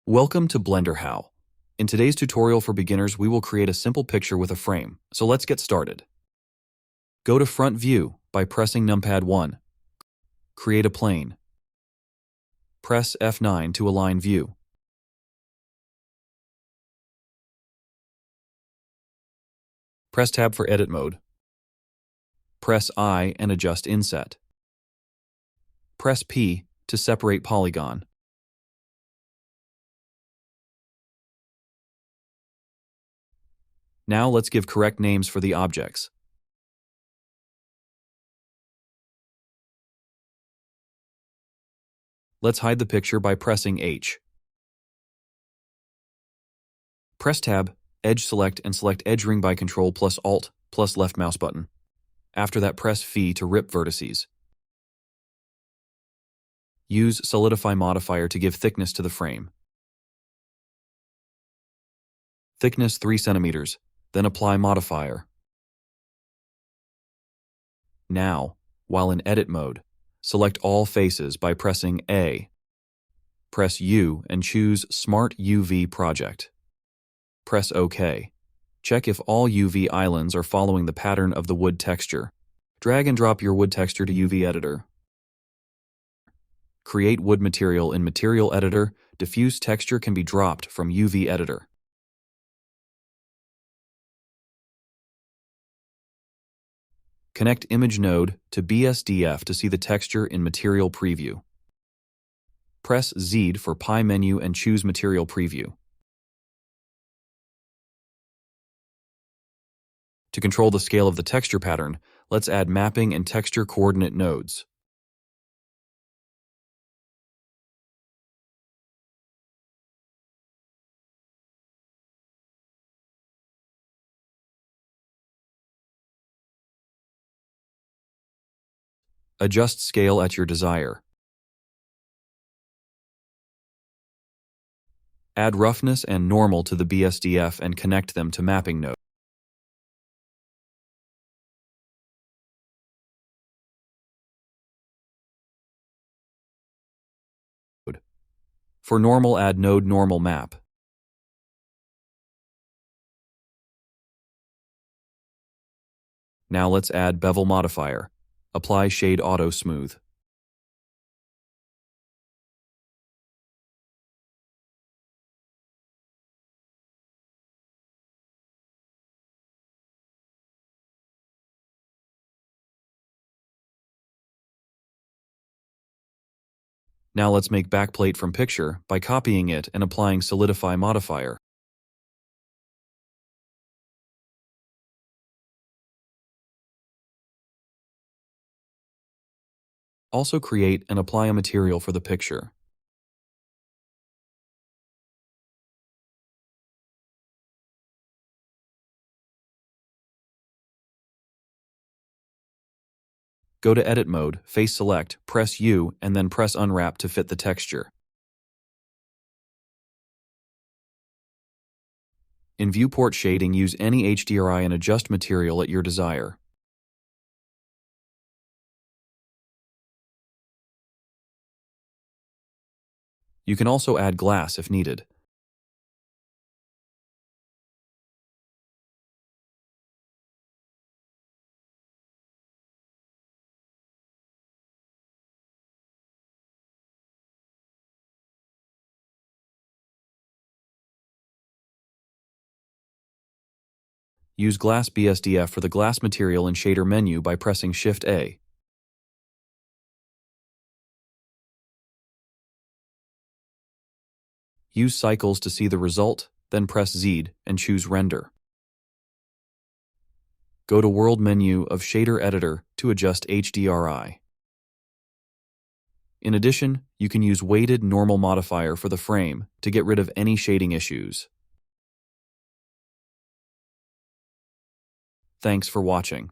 Welcome to Blender How. In today's tutorial for beginners, we will create a simple picture with a frame. So let's get started. Go to Front View by pressing numpad 1. Create a plane. Press F9 to align view. Press Tab for edit mode. Press I and adjust inset. Press P to separate polygon. Now let's give correct names for the objects. Let's hide the picture by pressing H. Press Tab, Edge Select, and select Edge Ring by Control plus Alt plus left mouse button. After that, press Phi to rip vertices. Use Solidify modifier to give thickness to the frame. Thickness 3 cm, then apply modifier. Now, while in edit mode, select all faces by pressing A. Press U and choose Smart UV Project. Press OK. Check if all UV islands are following the pattern of the wood texture. Drag and drop your wood texture to UV Editor. Create wood material in Material Editor. Diffuse texture can be dropped from UV Editor. Connect Image Node to BSDF to see the texture in Material Preview. Press Z for Pie menu and choose Material Preview. To control the scale of the texture pattern, let's add mapping and texture coordinate nodes. Adjust scale at your desire. Add roughness and normal to the BSDF and connect them to mapping node. For normal, add node normal map. Now let's add bevel modifier. Apply Shade Auto Smooth. Now let's make backplate from picture by copying it and applying Solidify modifier. Also create and apply a material for the picture. Go to Edit Mode, Face Select, press U, and then press Unwrap to fit the texture. In Viewport Shading, use any HDRI and adjust material at your desire. You can also add glass if needed. Use Glass BSDF for the glass material in Shader menu by pressing Shift-A. Use cycles to see the result, then press Z and choose Render. Go to World menu of Shader Editor to adjust HDRI. In addition, you can use Weighted Normal modifier for the frame to get rid of any shading issues. Thanks for watching.